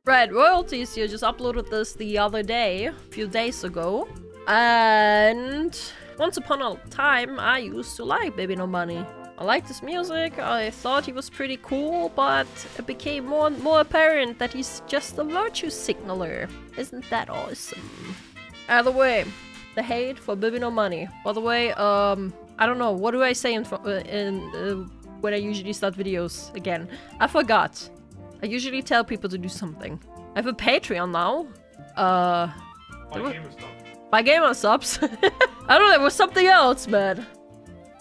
Right, royalties here just uploaded this the other day, a few days ago. And once upon a time, I used to like Bbno Money. I liked his music, I thought he was pretty cool, but it became more and more apparent that he's just a virtue signaler. Isn't that awesome? Either way, the hate for Bbno Money. By the way, I don't know, what do I say when I usually start videos again? I forgot. I usually tell people to do something. I have a Patreon now. By gamer subs. I don't know, there was something else, man.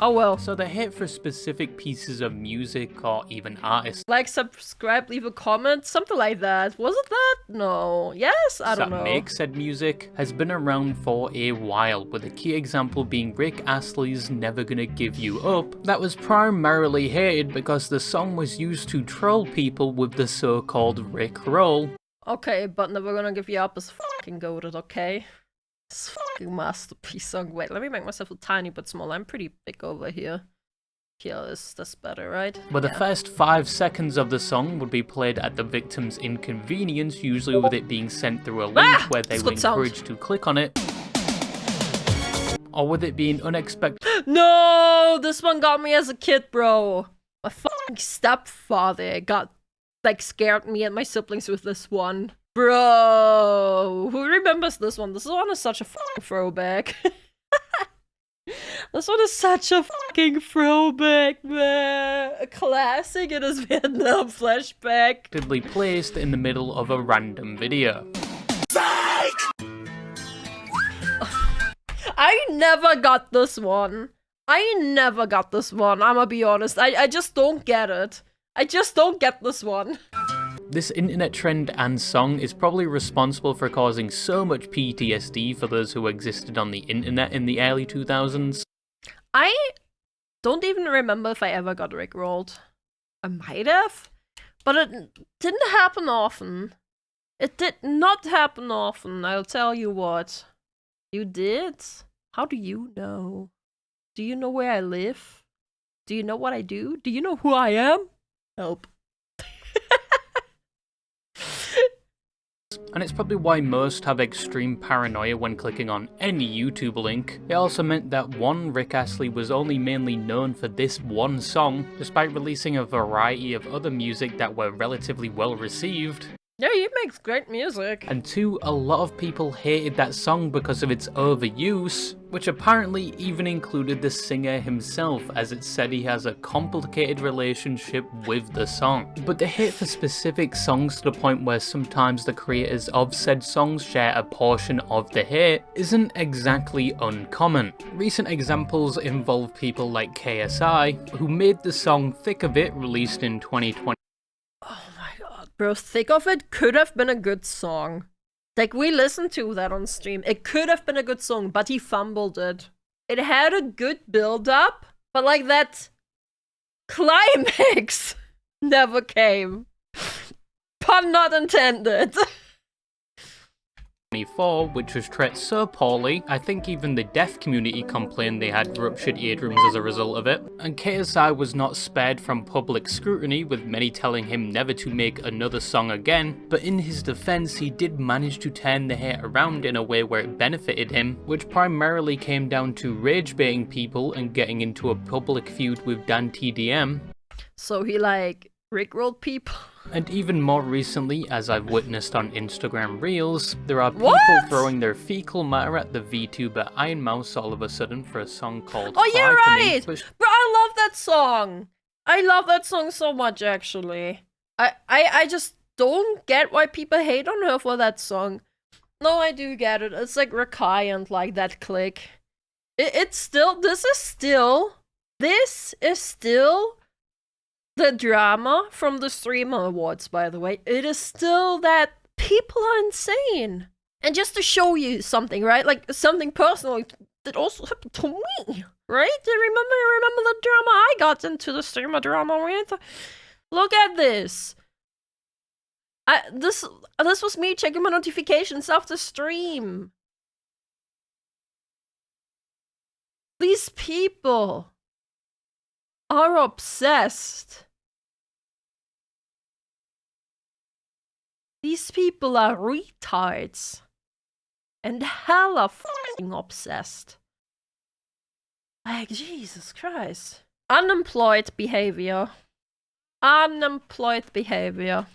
Oh well. So the hate for specific pieces of music or even artists. Like, subscribe, leave a comment, something like that. Was it that? No. Yes? I don't know. That make said music has been around for a while, with a key example being Rick Astley's Never Gonna Give You Up. That was primarily hated because the song was used to troll people with the so-called Rick roll. Okay, but Never Gonna Give You Up is fucking goated, okay? This fucking masterpiece song. Wait, let me make myself a tiny bit smaller. I'm pretty big over here. Here is this better, right? But the first 5 seconds of the song would be played at the victim's inconvenience, usually with it being sent through a link where they were encouraged to click on it. Or with it being unexpected. No! This one got me as a kid, bro. My fucking stepfather scared me and my siblings with this one. Bro, who remembers this one? This one is such a fucking throwback. This one is such a fucking throwback, man. A classic in his Vietnam flashback. Placed in the middle of a random video. I never got this one. I'ma be honest. I just don't get it. I just don't get this one. This internet trend and song is probably responsible for causing so much PTSD for those who existed on the internet in the early 2000s. I don't even remember if I ever got rickrolled. I might have, but it didn't happen often. It did not happen often, I'll tell you what. You did? How do you know? Do you know where I live? Do you know what I do? Do you know who I am? Help. And it's probably why most have extreme paranoia when clicking on any YouTube link. It also meant that one, Rick Astley was only mainly known for this one song, despite releasing a variety of other music that were relatively well received. Yeah, he makes great music. And 2, a lot of people hated that song because of its overuse, which apparently even included the singer himself, as it said he has a complicated relationship with the song. But the hate for specific songs to the point where sometimes the creators of said songs share a portion of the hate isn't exactly uncommon. Recent examples involve people like KSI, who made the song Thick of It, released in 2020. Bro, Thick of It could have been a good song. Like, we listened to that on stream. It could have been a good song, but he fumbled it. It had a good build-up, but like that climax never came. Pun not intended. Which was treated so poorly, I think even the deaf community complained they had ruptured eardrums as a result of it. And KSI was not spared from public scrutiny, with many telling him never to make another song again, but in his defense he did manage to turn the hate around in a way where it benefited him, which primarily came down to rage baiting people and getting into a public feud with Dan TDM. So he like rickrolled people? And even more recently, as I've witnessed on Instagram Reels, there are people throwing their fecal matter at the VTuber Iron Mouse all of a sudden for a song called Oh, you're right! Bro, I love that song! I love that song so much, actually. I just don't get why people hate on her for that song. No, I do get it. It's like Rakai and like that click. It's still, this is still the drama from the Streamer Awards, by the way. It is still that people are insane. And just to show you something, right? Like, something personal that also happened to me, right? You remember the drama I got into, the streamer drama with? Look at this. This was me checking my notifications after stream. These people are obsessed. These people are retards. And hella f***ing obsessed. Like, Jesus Christ. Unemployed behavior. Unemployed behavior.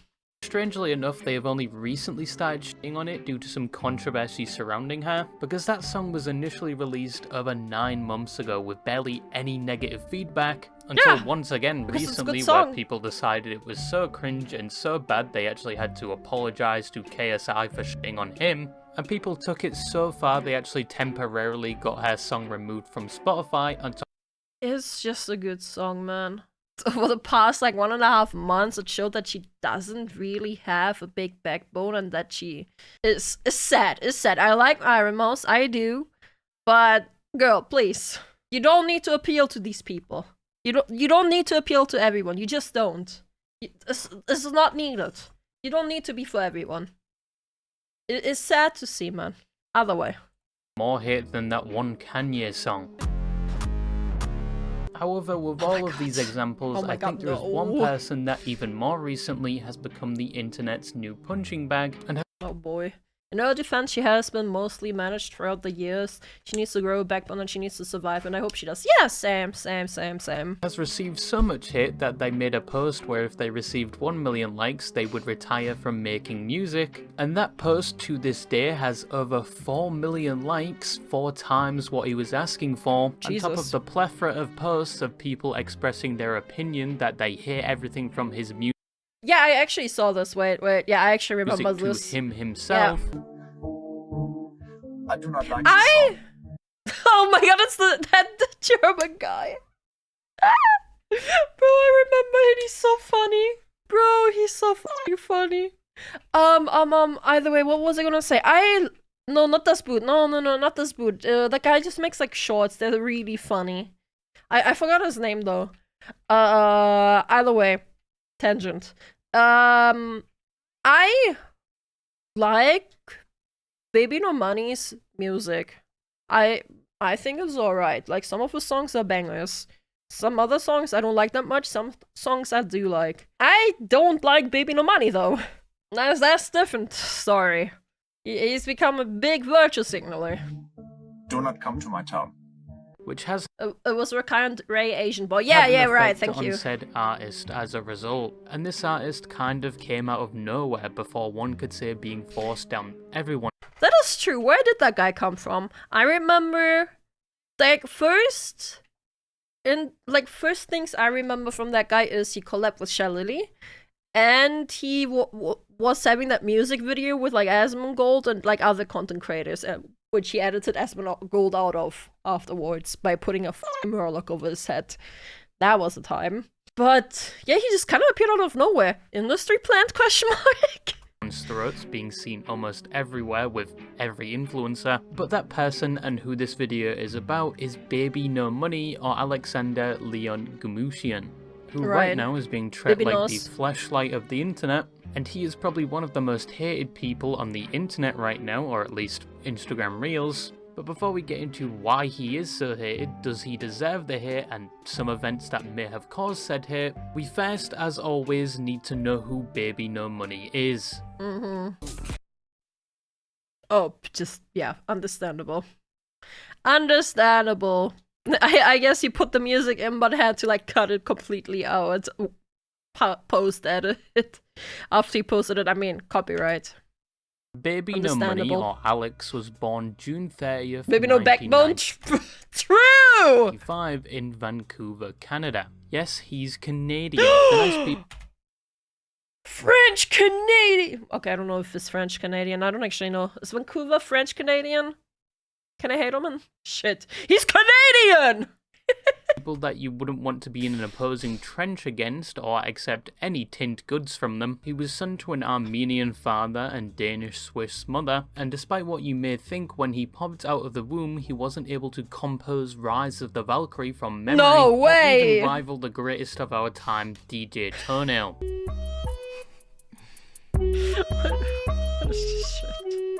Strangely enough, they have only recently started shitting on it due to some controversy surrounding her, because that song was initially released over 9 months ago with barely any negative feedback, until once again recently where people decided it was so cringe and so bad they actually had to apologise to KSI for shitting on him, and people took it so far they actually temporarily got her song removed from Spotify until— It's just a good song, man. Over the past like 1.5 months, it showed that she doesn't really have a big backbone and that she is sad. It's sad. I like Iron Mouse, I do, but girl, please, you don't need to appeal to these people. You don't need to appeal to everyone. You just don't. This is not needed. You don't need to be for everyone. It is sad to see, man. Other way. more hate than that one Kanye song. However, with all of these examples, I think there is one person that even more recently has become the internet's new punching bag and oh boy. In her defense, she has been mostly managed throughout the years. She needs to grow a backbone and she needs to survive, and I hope she does. Yeah, same. Has received so much hate that they made a post where if they received 1 million likes, they would retire from making music. And that post to this day has over 4 million likes, 4 times what he was asking for. Jesus. On top of the plethora of posts of people expressing their opinion that they hate everything from his music. Yeah, I actually saw this. Wait. Yeah, I actually remember this. To him himself. Yeah. I do not like this song. Oh my god, it's the German guy. Bro, I remember it. He's so funny. Bro, he's so fucking funny. Either way, what was I gonna say? No, not this boot. No, not this boot. That guy just makes like shorts. They're really funny. I forgot his name though. Either way. Tangent. I like Bbno Money's music. I think it's alright. Like, some of the songs are bangers. Some other songs I don't like that much. Some songs I do like. I don't like Bbno Money though. That's different story. He's become a big virtue signaler. Do not come to my town. Which has it was a kind Ray Asian boy. Yeah, right, thank you. On said artist as a result, and this artist kind of came out of nowhere before one could say being forced down everyone. That is true. Where did that guy come from? I remember, like, first things I remember from that guy is he collabed with Shalili, and he was having that music video with like Asmongold and like other content creators, which he edited Asmongold out of afterwards by putting a murloc over his head. That was the time. But yeah, he just kind of appeared out of nowhere. Industry plant ? Throats being seen almost everywhere with every influencer, but that person and who this video is about is Bbno Money or Alexander Leon Gumutian, who right now is being treated like the fleshlight of the internet, and he is probably one of the most hated people on the internet right now, or at least Instagram Reels. But before we get into why he is so hated, does he deserve the hate, and some events that may have caused said hate, we first, as always, need to know who Bbno Money is. Oh, just, yeah, understandable. Understandable. I guess he put the music in, but had to, like, cut it completely out. Post-edit it. After he posted it, I mean, copyright. Bbno Money, or Alex, was born June 30th, Bbno Backbone. True! in Vancouver, Canada. Yes, he's Canadian. French Canadian. Okay, I don't know if it's French Canadian. I don't actually know. Is Vancouver French Canadian? Can I hate him? Shit, he's Canadian. People that you wouldn't want to be in an opposing trench against or accept any tinned goods from them. He was son to an Armenian father and Danish-Swiss mother, and despite what you may think, when he popped out of the womb, he wasn't able to compose Rise of the Valkyrie from memory. No way! Or even rival the greatest of our time, DJ Toenail. What is this shit?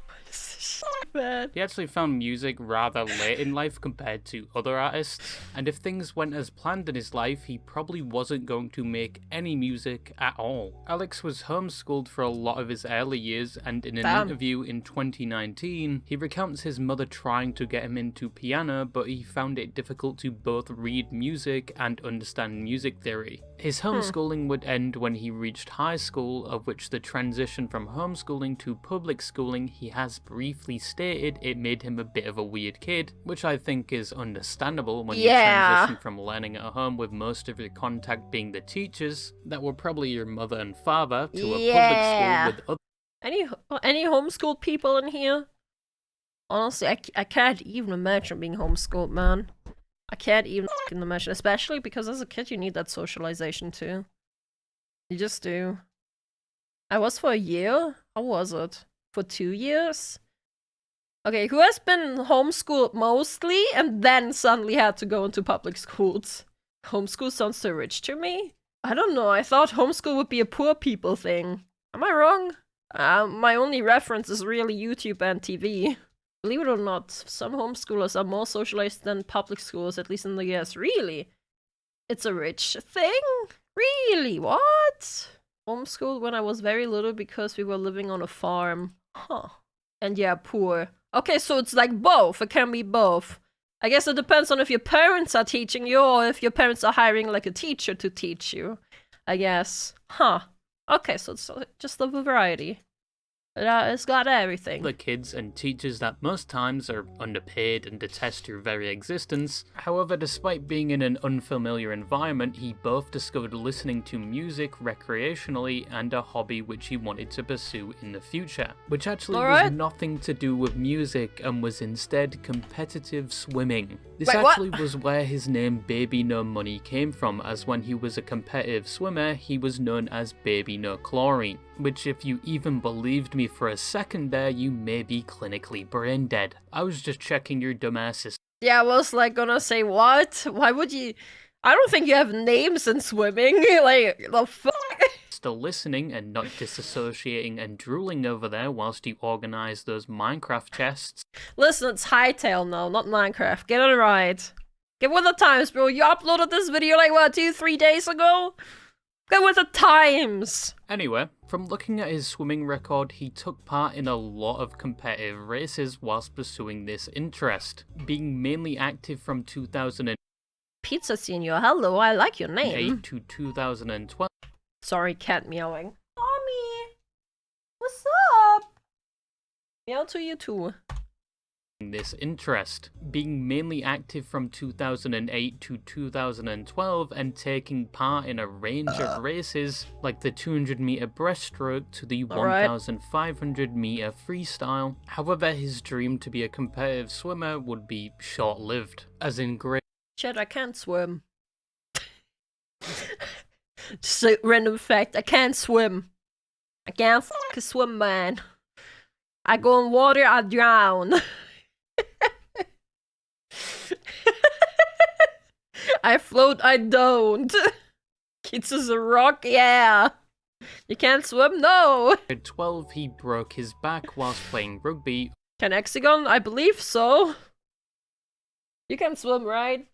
What is this shit? bad. He actually found music rather late in life compared to other artists, and if things went as planned in his life, he probably wasn't going to make any music at all. Alex was homeschooled for a lot of his early years, and in an interview in 2019, he recounts his mother trying to get him into piano, but he found it difficult to both read music and understand music theory. His homeschooling would end when he reached high school, of which the transition from homeschooling to public schooling, he has briefly stated it made him a bit of a weird kid, which I think is understandable when you transition from learning at home with most of your contact being the teachers that were probably your mother and father to a public school with other... Any homeschooled people in here? Honestly, I can't even imagine being homeschooled, man. I can't even imagine, especially because as a kid you need that socialization too. You just do. I was for a year? How was it? For 2 years? Okay, who has been homeschooled mostly and then suddenly had to go into public schools? Homeschool sounds so rich to me. I don't know, I thought homeschool would be a poor people thing. Am I wrong? My only reference is really YouTube and TV. Believe it or not, some homeschoolers are more socialized than public schools, at least in the US. Really? It's a rich thing? Really? What? Homeschooled when I was very little because we were living on a farm. Huh. And yeah, poor. Okay, so it's like both. It can be both. I guess it depends on if your parents are teaching you or if your parents are hiring like a teacher to teach you. I guess. Huh. Okay, so it's just a variety. It's got everything. The kids and teachers that most times are underpaid and detest your very existence. However, despite being in an unfamiliar environment, he both discovered listening to music recreationally and a hobby which he wanted to pursue in the future, which actually was nothing to do with music and was instead competitive swimming. This was where his name Bbno Money came from, as when he was a competitive swimmer, he was known as Bbno Chlorine, which if you even believed me for a second there, you may be clinically brain dead. I was just checking your dumb asses. Yeah, I was like gonna say, what? Why would you? I don't think you have names in swimming. Like, the fuck? Still listening and not disassociating and drooling over there whilst you organise those Minecraft chests. Listen, it's Hightail now, not Minecraft. Get it right. Get with the times, bro. You uploaded this video like, what, 2-3 days ago? Get with the times! Anyway, from looking at his swimming record, he took part in a lot of competitive races whilst pursuing this interest, being mainly active from 2008 Pizza Senior, hello, I like your name. to 2012. Sorry, cat meowing. Mommy! What's up? Meow to you too. This interest, being mainly active from 2008 to 2012 and taking part in a range of races like the 200-meter breaststroke to the 1,500-meter freestyle. However, his dream to be a competitive swimmer would be short-lived, as in grade. Shit, I can't swim. Just a random fact, I can't swim. I can't fucking swim, man. I go in water, I drown. I float, I don't. Kids is a rock, yeah. You can't swim, no. At 12, he broke his back whilst playing rugby. Can Hexagon? I believe so. You can swim, right?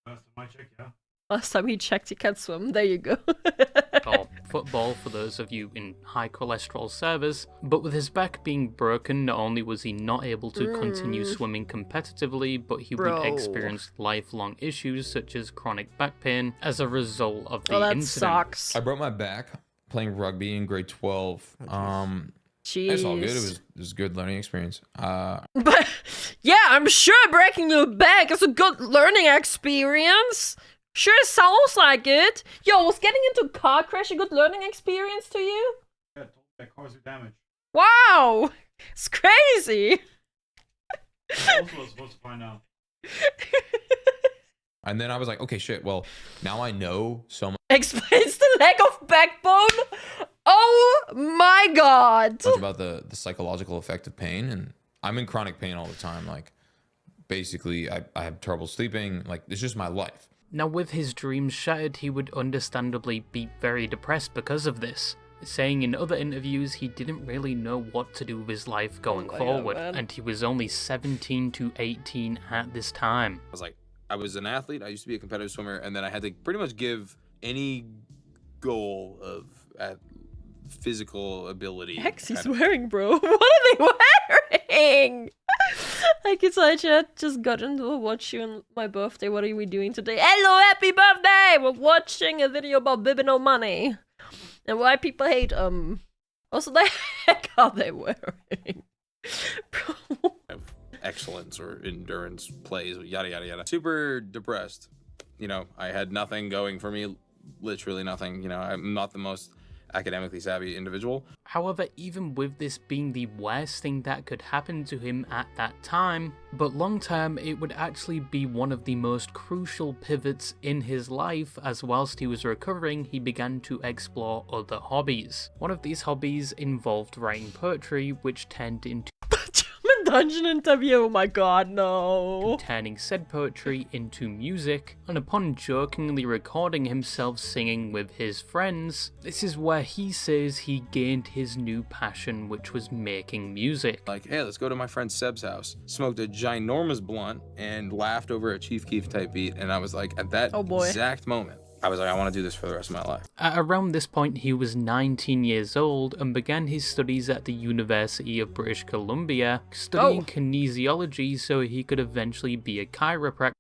Last time I checked, yeah. Last time he checked, he can swim. There you go. Or football for those of you in high cholesterol servers. But with his back being broken, not only was he not able to continue swimming competitively, but he would experience lifelong issues such as chronic back pain as a result of the incident. Sucks. I broke my back playing rugby in grade 12. Jeez. It's all good. It was a good learning experience. But yeah, I'm sure breaking your back is a good learning experience. Sure sounds like it. Yo, was getting into a car crash a good learning experience to you? Yeah, that caused you damage. Wow! It's crazy! I also was supposed to find out. And then I was like, okay, shit, well, now I know so much Explains the lack of backbone? Oh my god! about the psychological effect of pain, and I'm in chronic pain all the time. Like, basically, I have trouble sleeping. Like, it's just my life. Now, with his dreams shattered, he would understandably be very depressed because of this. saying in other interviews he didn't really know what to do with his life going forward, and he was only 17 to 18 at this time. I was an athlete, I used to be a competitive swimmer, and then I had to pretty much give any goal of physical ability. Hex he's wearing, bro. What are they wearing? Like, it's like, chat just got into watch you on my birthday. What are we doing today? Hello, happy birthday! We're watching a video about Bbno money. And why people hate, also, the heck are they wearing? Bro. Excellence or endurance plays, yada yada yada. Super depressed. You know, I had nothing going for me, literally nothing. You know, I'm not the most academically savvy individual. However, even with this being the worst thing that could happen to him at that time, but long term it would actually be one of the most crucial pivots in his life, as whilst he was recovering he began to explore other hobbies. One of these hobbies involved writing poetry, which turned into Dungeon interview, oh my god, no. Turning said poetry into music, and upon jokingly recording himself singing with his friends, this is where he says he gained his new passion, which was making music. Like, hey, let's go to my friend Seb's house. Smoked a ginormous blunt and laughed over a Chief Keef type beat, and I was like, at that exact moment, I was like, I want to do this for the rest of my life. At around this point, he was 19 years old and began his studies at the University of British Columbia, studying kinesiology so he could eventually be a chiropractor.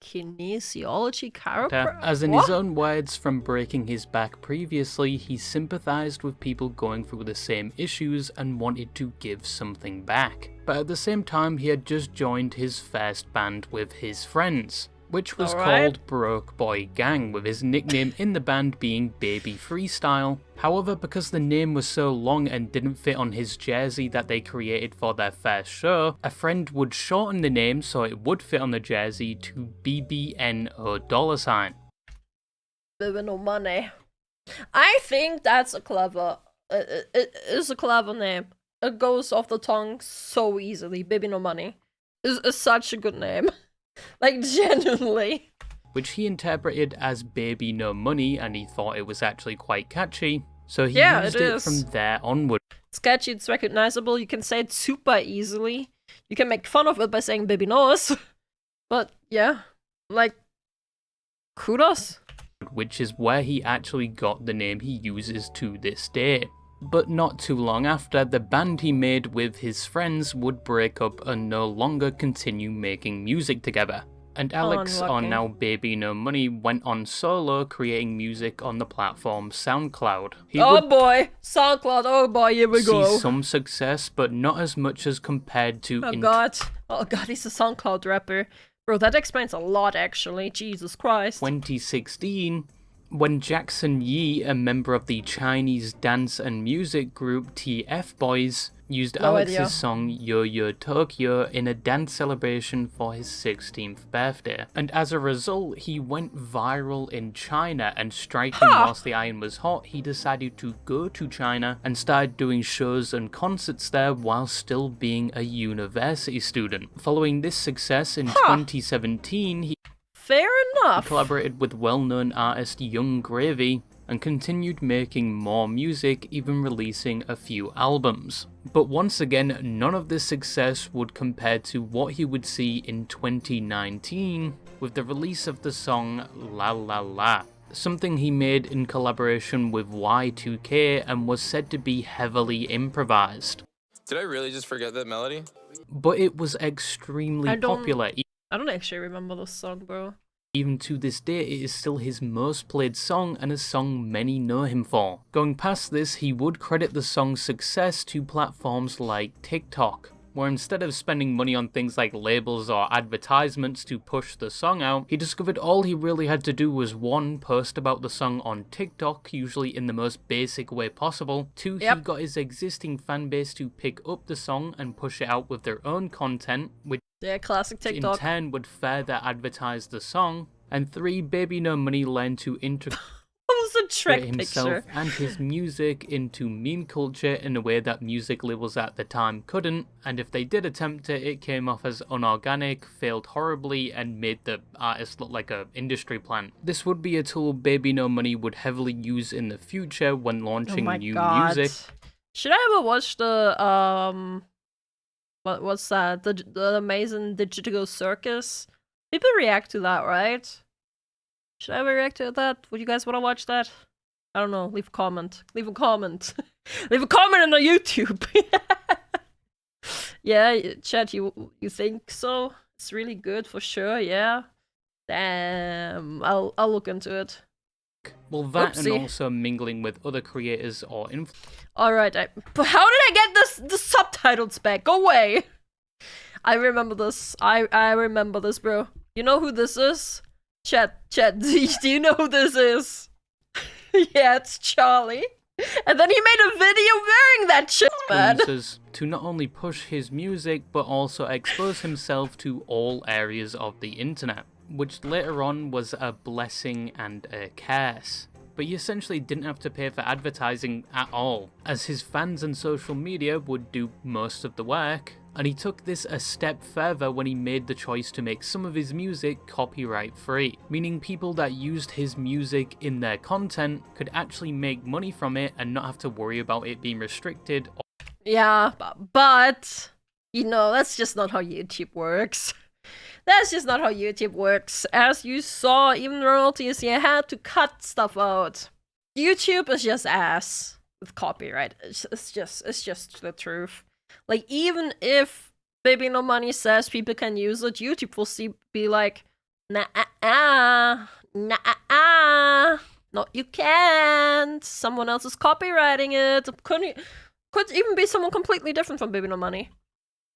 Kinesiology chiropractor? As in his own words, from breaking his back previously, he sympathized with people going through the same issues and wanted to give something back. But at the same time, he had just joined his first band with his friends, which was called Broke Boy Gang, with his nickname in the band being Baby Freestyle. However, because the name was so long and didn't fit on his jersey that they created for their first show, a friend would shorten the name so it would fit on the jersey to BBNO $. Bbno money. I think that's a clever, it is a clever name. It goes off the tongue so easily. Bbno money is such a good name. Like, genuinely. Which he interpreted as Baby No Money, and he thought it was actually quite catchy, so he used it from there onward. It's catchy, it's recognizable, you can say it super easily. You can make fun of it by saying Baby Nose. But, yeah, like, kudos. Which is where he actually got the name he uses to this day. But not too long after, the band he made with his friends would break up and no longer continue making music together. And Alex, or now Baby No Money, went on solo, creating music on the platform SoundCloud. He boy! SoundCloud, oh boy, here we go! See some success, but not as much as compared to... Oh god, he's a SoundCloud rapper. Bro, that explains a lot, actually. Jesus Christ. 2016... when Jackson Yee, a member of the Chinese dance and music group TF Boys, used Alex's song Yo Yo Tokyo in a dance celebration for his 16th birthday. And as a result, he went viral in China, and striking whilst the iron was hot, he decided to go to China and started doing shows and concerts there while still being a university student. Following this success in 2017, he Fair enough. collaborated with well-known artist Young Gravy and continued making more music, even releasing a few albums. But once again, none of this success would compare to what he would see in 2019 with the release of the song La La La, something he made in collaboration with Y2K and was said to be heavily improvised. Did I really just forget that melody? But it was extremely popular. I don't actually remember this song, bro. Even to this day, it is still his most played song and a song many know him for. Going past this, he would credit the song's success to platforms like TikTok, where instead of spending money on things like labels or advertisements to push the song out, he discovered all he really had to do was 1, post about the song on TikTok, usually in the most basic way possible, 2, he got his existing fanbase to pick up the song and push it out with their own content, which classic TikTok. in turn would further advertise the song, and 3, Baby No Money learned to I'm is a trick himself picture. and his music into meme culture in a way that music labels at the time couldn't, and if they did attempt it, it came off as unorganic, failed horribly, and made the artist look like a industry plant. This would be a tool Bbno Money would heavily use in the future when launching new music. Should I ever watch the what's that? The Amazing Digital Circus? People react to that, right? Should I ever react to that? Would you guys want to watch that? I don't know. Leave a comment. Leave a comment. Leave a comment on the YouTube. Yeah, chat. You think so? It's really good for sure. Yeah. Damn. I'll look into it. Well, that Oopsie. and also mingling with other creators or Alright, but how did I get the subtitles back? Go away! I remember this. I remember this, bro. You know who this is? Chat, do you know who this is? Yeah, it's Charlie. And then he made a video wearing that shit, man. to not only push his music, but also expose himself to all areas of the internet, which later on was a blessing and a curse. But he essentially didn't have to pay for advertising at all, as his fans and social media would do most of the work, and he took this a step further when he made the choice to make some of his music copyright free, meaning people that used his music in their content could actually make money from it and not have to worry about it being restricted. Yeah, but, you know, that's just not how YouTube works. That's just not how YouTube works. As you saw, even royalties, you had to cut stuff out. YouTube is just ass with copyright. It's just the truth. Like, even if Bbno Money says people can use it, YouTube will be like, no, you can't. Someone else is copywriting it. Could even be someone completely different from Bbno Money.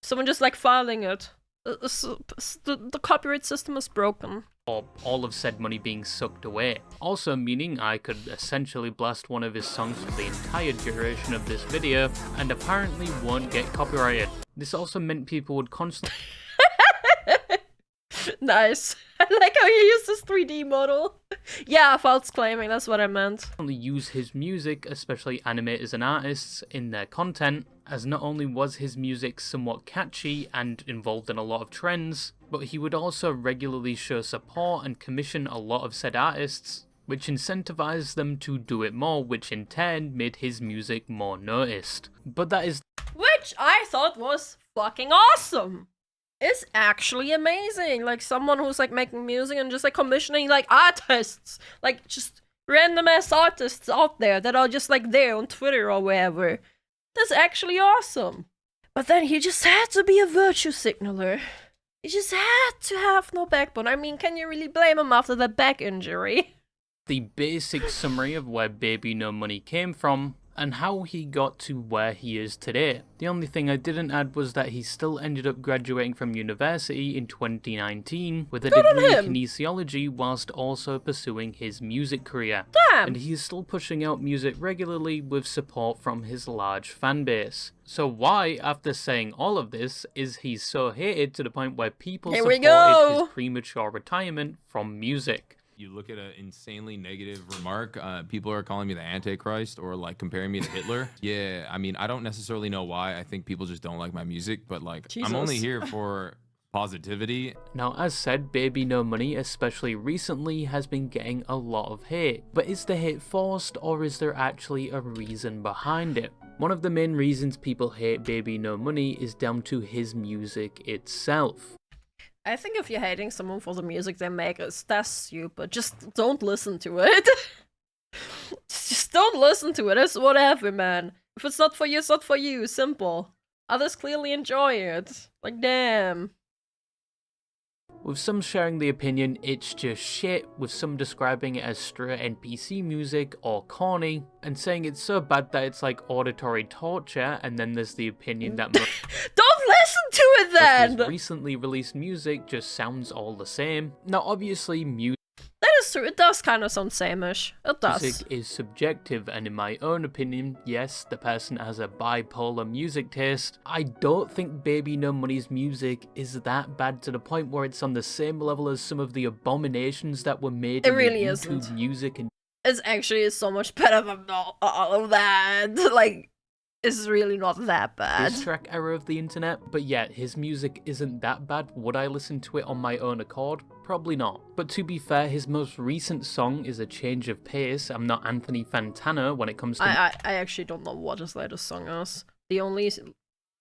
Someone just like filing it. The copyright system is broken. Or all of said money being sucked away. Also meaning I could essentially blast one of his songs for the entire duration of this video, and apparently won't get copyrighted. This also meant people would constantly Nice. I like how you use this 3D model. Yeah, false claiming, that's what I meant. Use his music, especially animators and artists, in their content, as not only was his music somewhat catchy and involved in a lot of trends, but he would also regularly show support and commission a lot of said artists, which incentivized them to do it more, which in turn made his music more noticed. But that is... Which I thought was fucking awesome! It's actually amazing. Like, someone who's like making music and just like commissioning like artists, like just random ass artists out there that are just like there on Twitter or wherever. That's actually awesome. But then he just had to be a virtue signaler. He just had to have no backbone. I mean, can you really blame him after that back injury? The basic summary of where Bbno Money came from, and how he got to where he is today. The only thing I didn't add was that he still ended up graduating from university in 2019 with a degree in kinesiology whilst also pursuing his music career. Damn! And he is still pushing out music regularly with support from his large fan base. So why, after saying all of this, is he so hated to the point where people supported his premature retirement from music? You look at an insanely negative remark, people are calling me the Antichrist or like comparing me to Hitler. Yeah, I mean, I don't necessarily know why. I think people just don't like my music, but like, I'm only here for positivity. Now, as said, Bbno Money, especially recently, has been getting a lot of hate. But is the hate forced, or is there actually a reason behind it? One of the main reasons people hate Bbno Money is down to his music itself. I think if you're hating someone for the music they make, that's stupid. Just don't listen to it. Just don't listen to it. It's whatever, man. If it's not for you, it's not for you. Simple. Others clearly enjoy it. Like, damn. With some sharing the opinion it's just shit, with some describing it as straight NPC music or corny, and saying it's so bad that it's like auditory torture, and then there's the opinion that don't listen to it then! His recently released music just sounds all the same. Now obviously that is true, it does kind of sound same-ish. It does. Music is subjective, and in my own opinion, yes, the person has a bipolar music taste. I don't think Bbno Money's music is that bad to the point where it's on the same level as some of the abominations that were made in really YouTube isn't. music and It's actually so much better than all of that. Like, it's really not that bad. Diss track era of the internet, but yeah, his music isn't that bad. Would I listen to it on my own accord? Probably not. But to be fair, his most recent song is a change of pace. I'm not Anthony Fantana when it comes to... I actually don't know what his latest song is. The only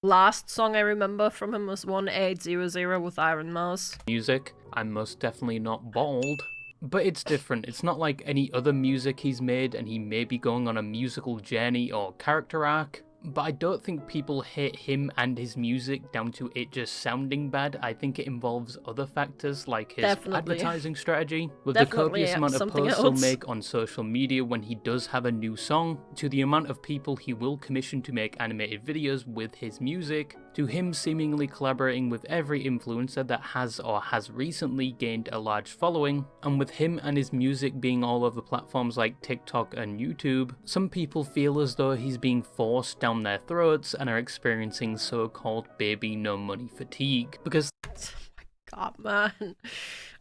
last song I remember from him was 1800 with Iron Mouse. music. I'm most definitely not bald. But it's different. It's not like any other music he's made, and he may be going on a musical journey or character arc. But I don't think people hate him and his music down to it just sounding bad. I think it involves other factors like his advertising strategy. With the copious amount of posts he'll make on social media when he does have a new song, to the amount of people he will commission to make animated videos with his music, to him seemingly collaborating with every influencer that has or has recently gained a large following, and with him and his music being all over platforms like TikTok and YouTube, some people feel as though he's being forced down their throats and are experiencing so-called baby no money fatigue. Because oh my god, man.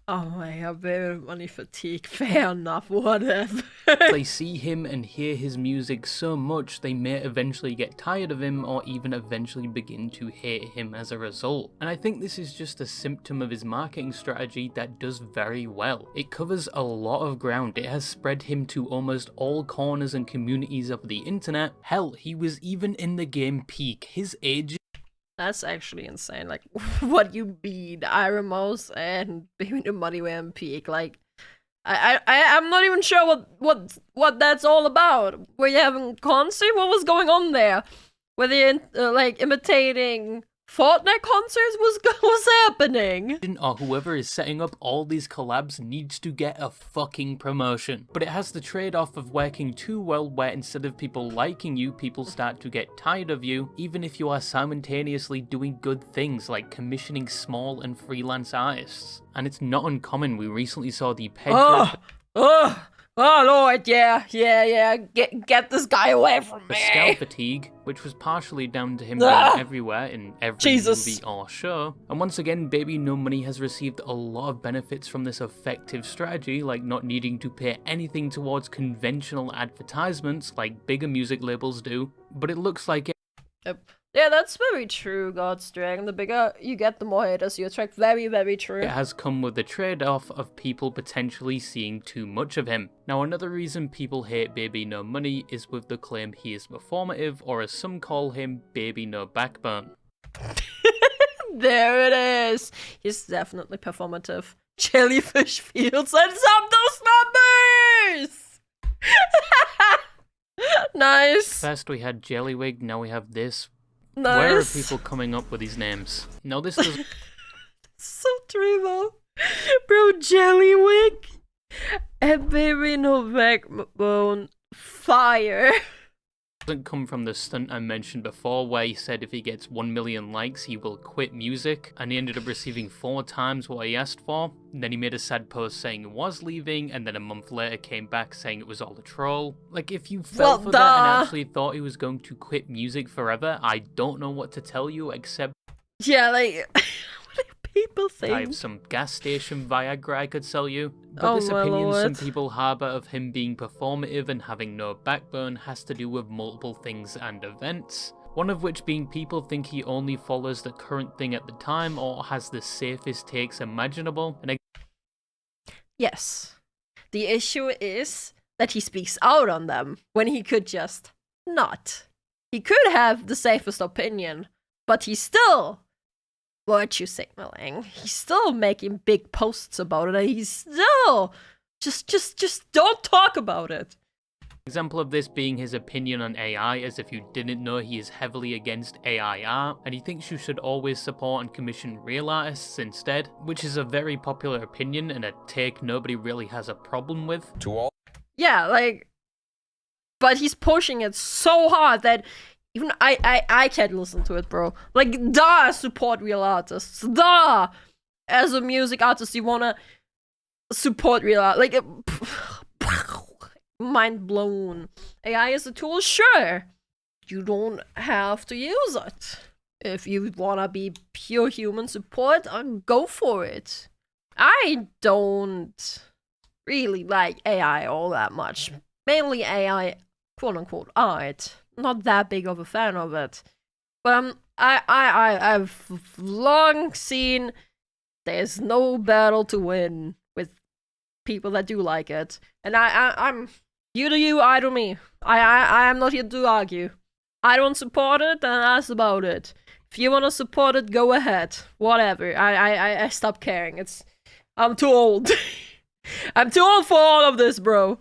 Oh my god, baby money fatigue. Fair enough, whatever. they see him and hear his music so much they may eventually get tired of him or even eventually begin to hate him as a result. And I think this is just a symptom of his marketing strategy that does very well. It covers a lot of ground. It has spread him to almost all corners and communities of the internet. Hell, he was even in the game Peak. His age... That's actually insane. Like, what you mean? Iron Mouse and Baby No Money were in Peak. Like, I'm not even sure what that's all about. Were you having a concert? What was going on there? Were they like imitating Fortnite concerts? Was happening? Or whoever is setting up all these collabs needs to get a fucking promotion. But it has the trade-off of working too well, where instead of people liking you, people start to get tired of you, even if you are simultaneously doing good things like commissioning small and freelance artists. And it's not uncommon. We recently saw the Oh lord, yeah, get this guy away from me. Scale fatigue, which was partially down to him being everywhere in every movie or show. And once again, Baby No Money has received a lot of benefits from this effective strategy, like not needing to pay anything towards conventional advertisements like bigger music labels do. But it looks like it. Yep. Yeah, that's very true, Godstrang. The bigger you get, the more haters you attract. Very, very true. It has come with the trade-off of people potentially seeing too much of him. Now, another reason people hate Baby No Money is with the claim he is performative, or as some call him, Baby No Backbone. There it is. He's definitely performative. Jellyfish fields and some those numbers! Nice. First we had Jellywig, now we have this. Nice. Where are people coming up with these names? No, this does. So true though. Bro, Jellywig and Baby No Backbone. Fire. Doesn't come from the stunt I mentioned before where he said if he gets 1 million likes he will quit music, and he ended up receiving 4 times what he asked for. And then he made a sad post saying he was leaving, and then a month later came back saying it was all a troll. Like, if you fell for that and actually thought he was going to quit music forever, I don't know what to tell you except... Yeah, like... what do people think? I have some gas station Viagra I could sell you. But this opinion some people harbour of him being performative and having no backbone has to do with multiple things and events. One of which being people think he only follows the current thing at the time or has the safest takes imaginable. And yes. The issue is that he speaks out on them when he could just not. He could have the safest opinion, but he's still virtue signaling. He's still making big posts about it, and he's still just don't talk about it. Example of this being his opinion on AI, as if you didn't know he is heavily against AI art, and he thinks you should always support and commission real artists instead, which is a very popular opinion and a take nobody really has a problem with. Yeah, like, but he's pushing it so hard that even I can't listen to it, bro. Like, support real artists. As a music artist, you wanna support real art. Like, mind blown. AI is a tool, sure. You don't have to use it. If you wanna be pure human support, go for it. I don't really like AI all that much. Mainly AI, quote unquote, art. Not that big of a fan of it. But I've long seen there's no battle to win with people that do like it. And I'm you do you, I do me. I am not here to argue. I don't support it, and that's about it. If you wanna support it, go ahead. Whatever. I stopped caring. I'm too old. I'm too old for all of this, bro.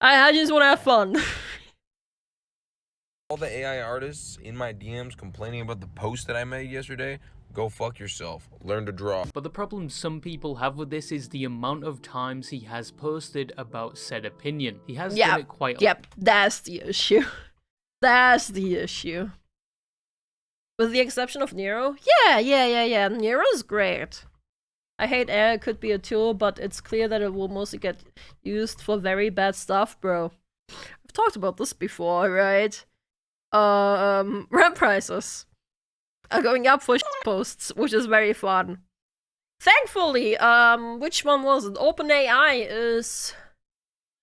I just wanna have fun. All the AI artists in my DMs complaining about the post that I made yesterday, go fuck yourself. Learn to draw. But the problem some people have with this is the amount of times he has posted about said opinion. He has done it quite Yep, that's the issue. That's the issue. With the exception of Nero? Yeah. Nero's great. I hate AI could be a tool, but it's clear that it will mostly get used for very bad stuff, bro. I've talked about this before, right? Rent prices are going up for posts, which is very fun. Thankfully, which one was it? OpenAI is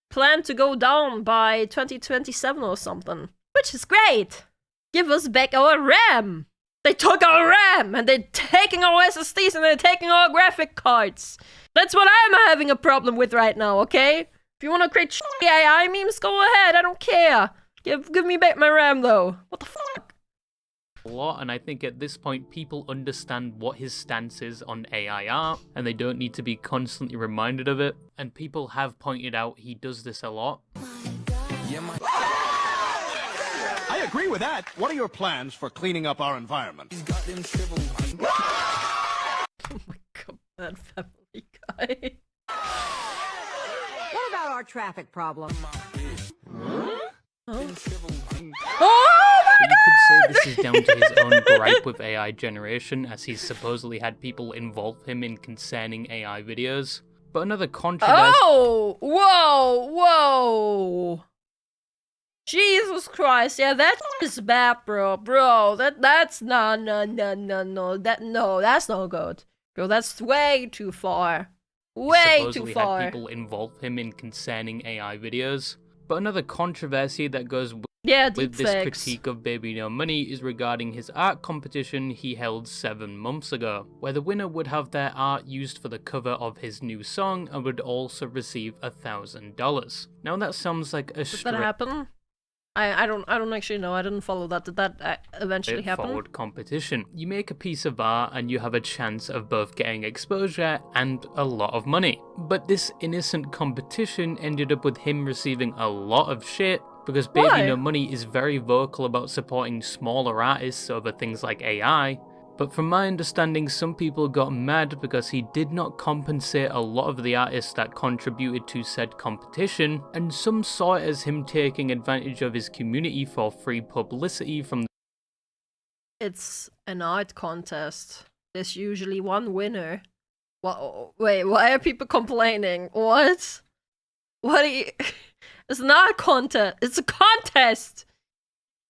planned to go down by 2027 or something, which is great. Give us back our RAM. They took our RAM, and they're taking our SSDs, and they're taking our graphic cards. That's what I'm having a problem with right now, okay? If you want to create AI memes, go ahead, I don't care. Give me back my RAM, though. What the fuck? a lot, and I think at this point people understand what his stance is on AI art, and they don't need to be constantly reminded of it. And people have pointed out he does this a lot. I agree with that. What are your plans for cleaning up our environment? Oh my god, that Family Guy. What about our traffic problem? Oh But you could say this is down to his own gripe with AI generation, as he's supposedly had people involve him in concerning AI videos. But another controversy... Oh! Whoa! Jesus Christ, yeah, that is bad, bro. Bro, that's that's no good. Bro, that's way too far. Way too supposedly far. had people involve him in concerning AI videos. But another controversy that goes with this deepfakes. critique of Bbno Money is regarding his art competition he held 7 months ago, where the winner would have their art used for the cover of his new song and would also receive $1,000. Now that sounds like a Did that happen? I don't actually know. I didn't follow that. Did that eventually happen? Forward competition. You make a piece of art and you have a chance of both getting exposure and a lot of money. But this innocent competition ended up with him receiving a lot of shit because Bbno Money is very vocal about supporting smaller artists over things like AI. But from my understanding, some people got mad because he did not compensate a lot of the artists that contributed to said competition, and some saw it as him taking advantage of his community for free publicity from It's an art contest. There's usually one winner. Wait, why are people complaining? What? What are you... It's not a contest. It's a contest!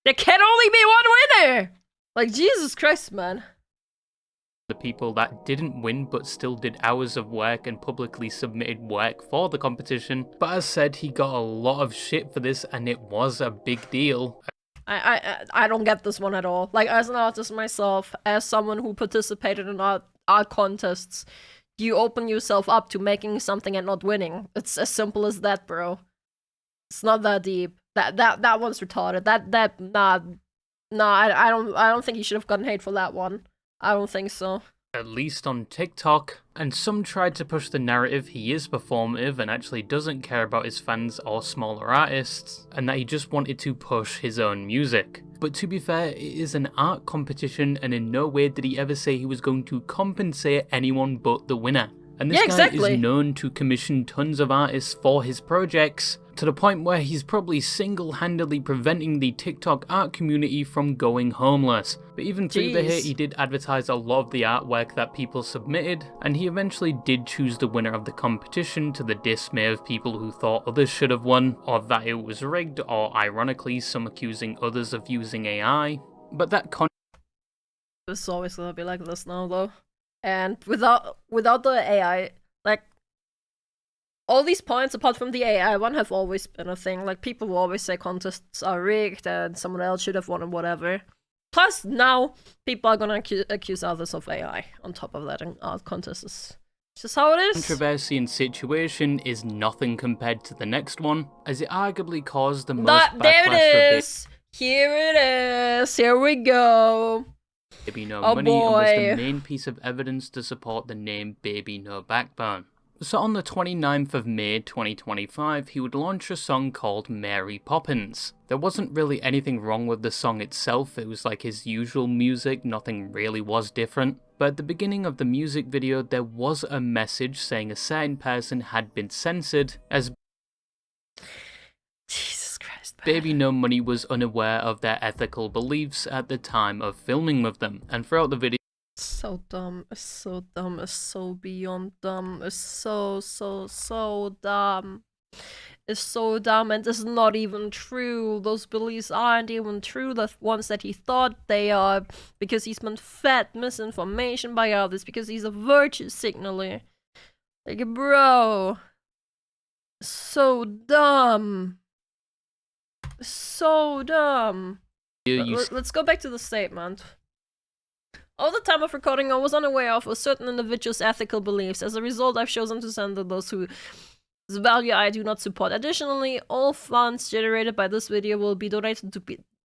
There can only be one winner! Like, Jesus Christ, man. the people that didn't win but still did hours of work and publicly submitted work for the competition. But as said, he got a lot of shit for this and it was a big deal. I don't get this one at all. Like, as an artist myself, as someone who participated in art contests, you open yourself up to making something and not winning. It's as simple as that, bro. It's not that deep. That one's retarded. I don't think he should have gotten hate for that one. I don't think so. At least on TikTok. And some tried to push the narrative he is performative and actually doesn't care about his fans or smaller artists, and that he just wanted to push his own music. But to be fair, it is an art competition, and in no way did he ever say he was going to compensate anyone but the winner. And this guy is known to commission tons of artists for his projects, to the point where he's probably single-handedly preventing the TikTok art community from going homeless. But even through the hate, he did advertise a lot of the artwork that people submitted, and he eventually did choose the winner of the competition, to the dismay of people who thought others should have won, or that it was rigged, or ironically some accusing others of using AI. But that It's always gonna be like this now, though. And without the AI, like, all these points, apart from the AI one, have always been a thing. Like, people will always say contests are rigged and someone else should have won and whatever. Plus, now, people are gonna accuse others of AI on top of that, and art contests is just how it is. Controversy and situation is nothing compared to the next one, as it arguably caused the most backlash. There it is! Here it is! Here we go! Bbno Oh money and was boy. the main piece of evidence to support the name Bbno Backbone. So on the 29th of May 2025, he would launch a song called Mary Poppins. There wasn't really anything wrong with the song itself, it was like his usual music, nothing really was different. But at the beginning of the music video, there was a message saying a certain person had been censored, as Jesus Christ, man. Bbno money was unaware of their ethical beliefs at the time of filming with them, and throughout the video, So dumb, it's so dumb, it's so beyond dumb, it's so dumb. It's so dumb, and this is not even true. Those beliefs aren't even true, the ones that he thought they are, because he's been fed misinformation by others, because he's a virtue signaler. Like, bro. So dumb. So dumb. Let's go back to the statement. All the time of recording, I was unaware of a certain individual's ethical beliefs. As a result, I've chosen to censor those whose value I do not support. Additionally, all funds generated by this video will be donated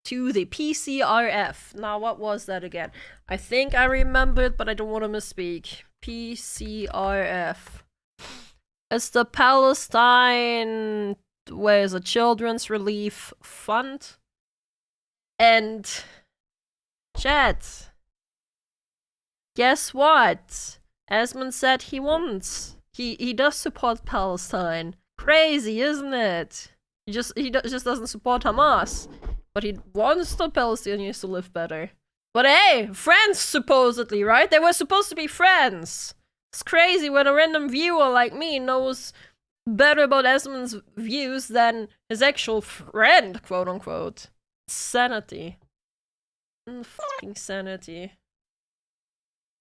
to the PCRF. Now, what was that again? I think I remembered, but I don't want to misspeak. PCRF. It's the Palestine... where is a Children's Relief Fund? And... chat. Guess what? Asmon said he wants. He does support Palestine. Crazy, isn't it? He just doesn't support Hamas. But he wants the Palestinians to live better. But hey, friends supposedly, right? They were supposed to be friends. It's crazy when a random viewer like me knows better about Asmon's views than his actual friend, quote unquote. Sanity. Fucking sanity.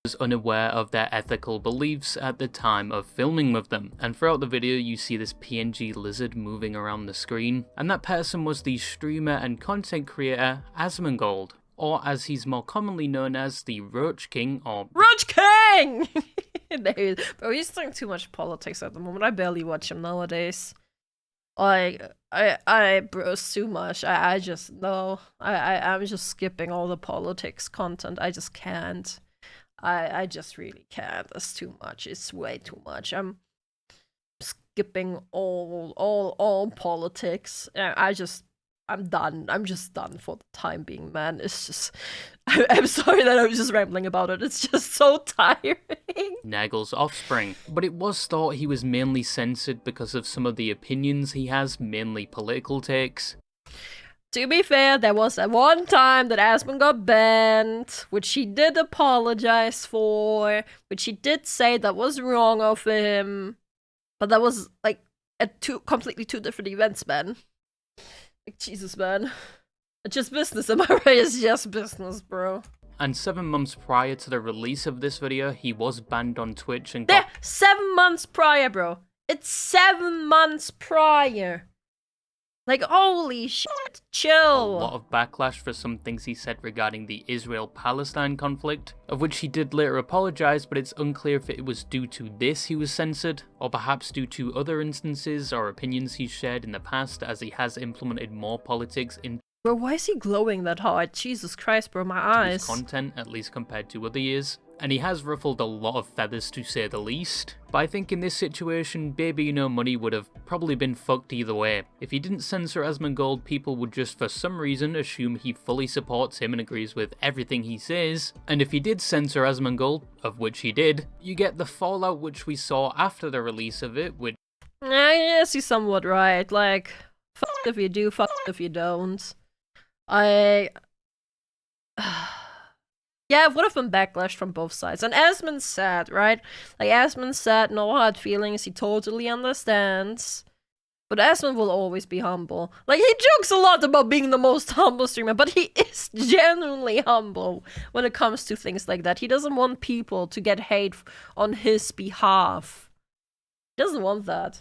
Was unaware of their ethical beliefs at the time of filming with them, and throughout the video you see this PNG lizard moving around the screen, and that person was the streamer and content creator Asmongold, or as he's more commonly known as the Roach King, or Roach King! Bro, he's doing too much politics at the moment. I barely watch him nowadays. Like, I browse too much. I just, no. I'm just skipping all the politics content. I just can't. I just really can't. That's too much. It's way too much. I'm skipping all politics. I'm done. I'm just done for the time being, man. It's just... I'm sorry that I'm just rambling about it. It's just so tiring. Nagel's offspring. But it was thought he was mainly censored because of some of the opinions he has, mainly political takes. To be fair, there was that one time that Asmon got banned, which he did apologize for, which he did say that was wrong of him. But that was, like, at completely two different events, man. Like, Jesus, man. It's just business, am I right? It's just business, bro. And 7 months prior to the release of this video, he was banned on Twitch and There, got 7 months prior, bro. It's 7 months prior. Like, holy shit, chill. a lot of backlash for some things he said regarding the Israel-Palestine conflict, of which he did later apologise, but it's unclear if it was due to this he was censored, or perhaps due to other instances or opinions he's shared in the past, as he has implemented more politics in Bro, why is he glowing that hard? Jesus Christ, bro, my eyes. his content, at least compared to other years. And he has ruffled a lot of feathers, to say the least. But I think in this situation, Bbno money would have probably been fucked either way. If he didn't censor Asmongold, people would just for some reason assume he fully supports him and agrees with everything he says. And if he did censor Asmongold, of which he did, you get the fallout which we saw after the release of it, which... Yes, he's somewhat right. Like, fuck if you do, fuck if you don't. Yeah, it would have been backlash from both sides. And Asmon said, right? Like, Asmon said, no hard feelings, he totally understands. But Asmon will always be humble. Like, he jokes a lot about being the most humble streamer, but he is genuinely humble when it comes to things like that. He doesn't want people to get hate on his behalf. He doesn't want that.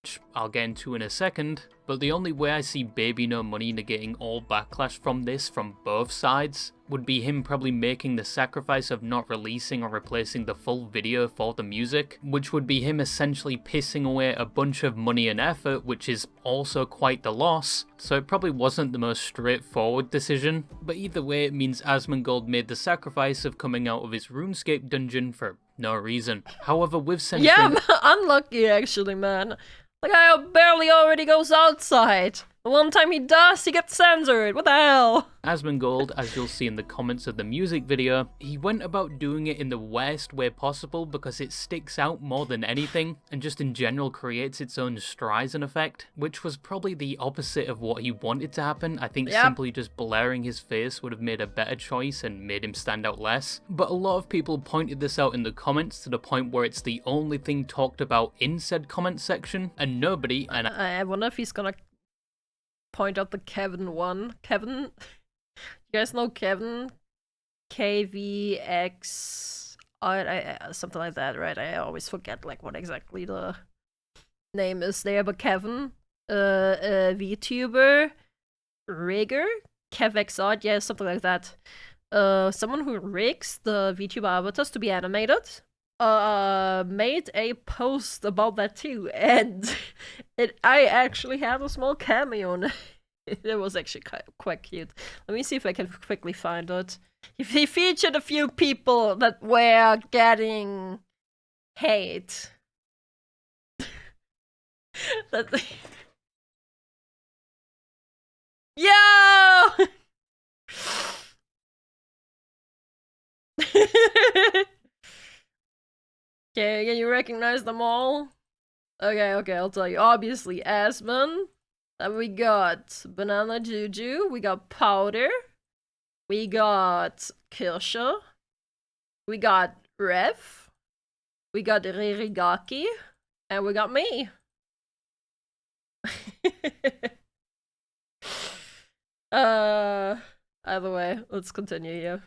which I'll get into in a second, but the only way I see Bbno Money negating all backlash from this from both sides would be him probably making the sacrifice of not releasing or replacing the full video for the music, which would be him essentially pissing away a bunch of money and effort, which is also quite the loss, so it probably wasn't the most straightforward decision. But either way, it means Asmongold made the sacrifice of coming out of his RuneScape dungeon for no reason. However, with censoring... Yeah, unlucky actually, man. The guy barely already goes outside. The one time he does, he gets censored. What the hell? Asmongold, as you'll see in the comments of the music video, he went about doing it in the worst way possible because it sticks out more than anything, and just in general creates its own Streisand effect, which was probably the opposite of what he wanted to happen. I think simply just blurring his face would have made a better choice and made him stand out less. But a lot of people pointed this out in the comments to the point where it's the only thing talked about in said comment section, and nobody, and I wonder if he's gonna point out the Kevin one. Kevin? You guys know Kevin? KVX... something like that, right? I always forget like what exactly the name is there, but Kevin, VTuber, rigger, KevXodd, yeah, something like that. Someone who rigs the VTuber avatars to be animated, made a post about that too, and I actually had a small cameo in it. It was actually quite cute. Let me see if I can quickly find it. He featured a few people that were getting hate. That Yo! Okay, can you recognize them all? Okay, I'll tell you. Obviously, Asmon. Then we got Banana Juju. We got Powder. We got Kirsha. We got Rev. We got Ririgaki. And we got me. Either way, let's continue here.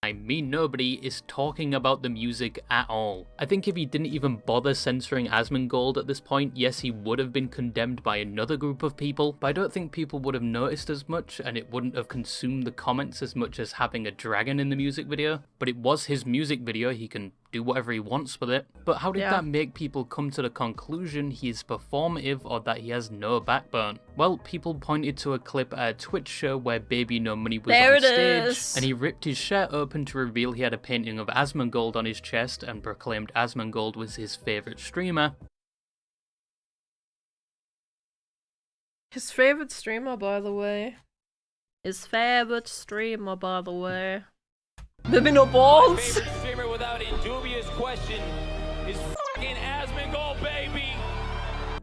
I mean, nobody is talking about the music at all. I think if he didn't even bother censoring Asmongold at this point, yes, he would have been condemned by another group of people, but I don't think people would have noticed as much, and it wouldn't have consumed the comments as much as having a dragon in the music video. But it was his music video, he can do whatever he wants with it. But how did that make people come to the conclusion he is performative or that he has no backbone? Well, people pointed to a clip at a Twitch show where Bbno Money was on stage, and he ripped his shirt open to reveal he had a painting of Asmongold on his chest and proclaimed Asmongold was his favourite streamer. His favourite streamer, by the way. Bbno balls! Favorite streamer without a dubious question is fucking Asmongold, baby!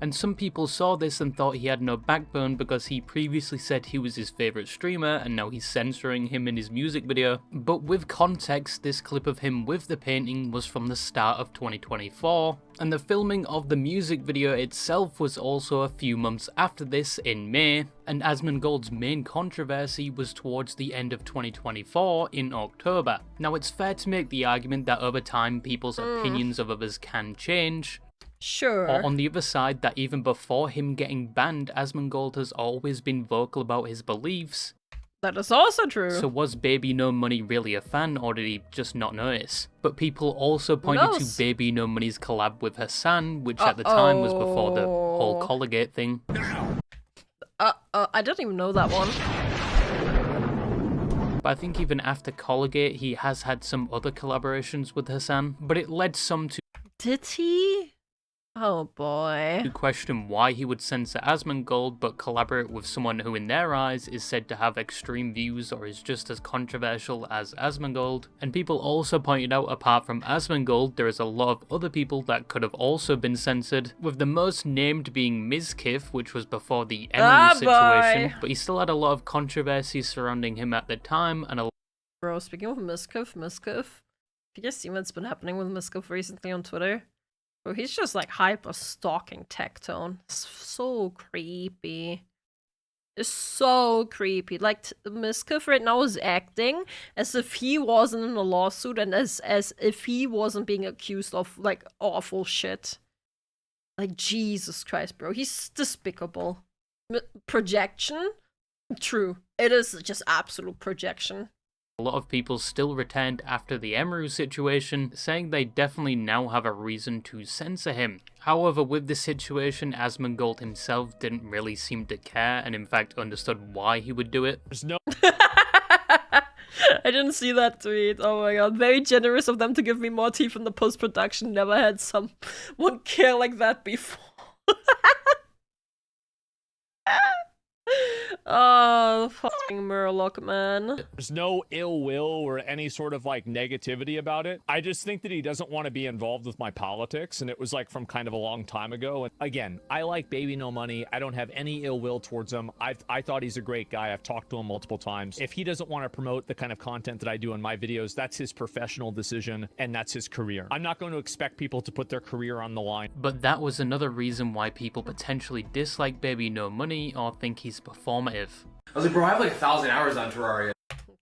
And some people saw this and thought he had no backbone because he previously said he was his favourite streamer and now he's censoring him in his music video. But with context, this clip of him with the painting was from the start of 2024, and the filming of the music video itself was also a few months after this in May, and Asmongold's main controversy was towards the end of 2024 in October. Now it's fair to make the argument that over time people's opinions of others can change. Sure. Or on the other side, that even before him getting banned, Asmongold has always been vocal about his beliefs. That is also true. So was Bbno Money really a fan, or did he just not notice? But people also pointed to Bbno Money's collab with Hassan, which at the time was before the whole Collegate thing. I didn't even know that one. But I think even after Collegate, he has had some other collaborations with Hassan, but it led some to... Did he? Oh boy. To question why he would censor Asmongold but collaborate with someone who in their eyes is said to have extreme views or is just as controversial as Asmongold. And people also pointed out, apart from Asmongold, there is a lot of other people that could have also been censored, with the most named being Mizkif, which was before the Emily situation, but he still had a lot of controversy surrounding him at the time, and a... Bro, speaking of Mizkif, have you guys seen what's been happening with Mizkif recently on Twitter? Bro, he's just like hyper stalking Tectone. It's so creepy. It's so creepy. Like, Mizkif right now is acting as if he wasn't in a lawsuit and as if he wasn't being accused of like awful shit. Like, Jesus Christ, bro. He's despicable. Projection? True. It is just absolute projection. A lot of people still returned after the Emmru situation, saying they definitely now have a reason to censor him. However, with this situation, Asmongold himself didn't really seem to care, and in fact understood why he would do it. There's no I didn't see that tweet. Oh my god. Very generous of them to give me more tea from the post-production. Never had someone care like that before. Oh, fucking Murloc, man. There's no ill will or any sort of like negativity about it. I just think that he doesn't want to be involved with my politics, and it was like from kind of a long time ago. And again, I like Bbno Money. I don't have any ill will towards him. I thought he's a great guy. I've talked to him multiple times. If he doesn't want to promote the kind of content that I do in my videos, that's his professional decision and that's his career. I'm not going to expect people to put their career on the line. But that was another reason why people potentially dislike Bbno Money or think he's performative. I was like, bro, I have like 1,000 hours on Terraria.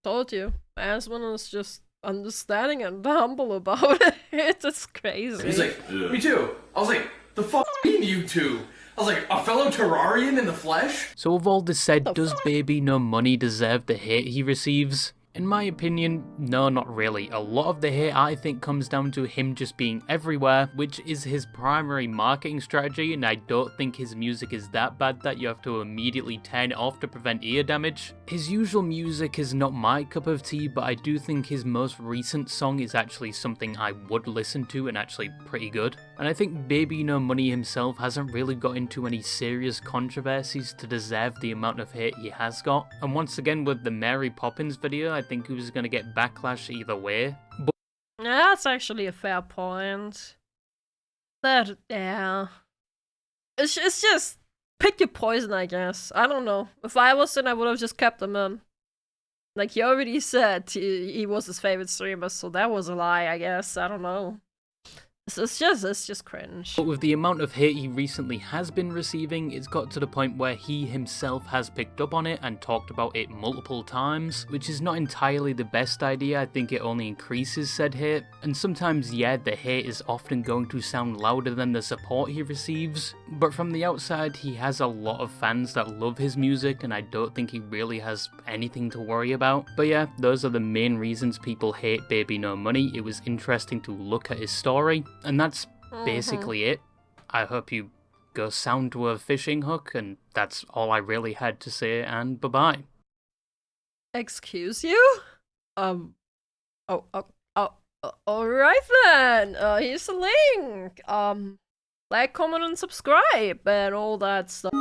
Told you. Asmon is just understanding and humble about it. It's crazy. He's like, me too. I was like, the fuck you two? I was like, a fellow Terrarian in the flesh? So with all this said, does Bbno Money deserve the hate he receives? In my opinion, no, not really. A lot of the hate I think comes down to him just being everywhere, which is his primary marketing strategy, and I don't think his music is that bad that you have to immediately turn it off to prevent ear damage. His usual music is not my cup of tea, but I do think his most recent song is actually something I would listen to and actually pretty good. And I think Bbno Money himself hasn't really got into any serious controversies to deserve the amount of hate he has got. And once again with the Mary Poppins video, I think he was going to get backlash either way. But that's actually a fair point. Yeah. It's just, pick your poison, I guess. I don't know. If I was in, I would have just kept him in. Like, he already said he was his favorite streamer, so that was a lie, I guess. I don't know. It's just cringe. But with the amount of hate he recently has been receiving, it's got to the point where he himself has picked up on it and talked about it multiple times, which is not entirely the best idea. I think it only increases said hate. And sometimes, yeah, the hate is often going to sound louder than the support he receives, but from the outside, he has a lot of fans that love his music, and I don't think he really has anything to worry about. But yeah, those are the main reasons people hate Bbno Money. It was interesting to look at his story. And that's basically it. I hope you go sound to a fishing hook, and that's all I really had to say, and bye-bye. Excuse you? Alright then. Here's the link. Like, comment, and subscribe, and all that stuff.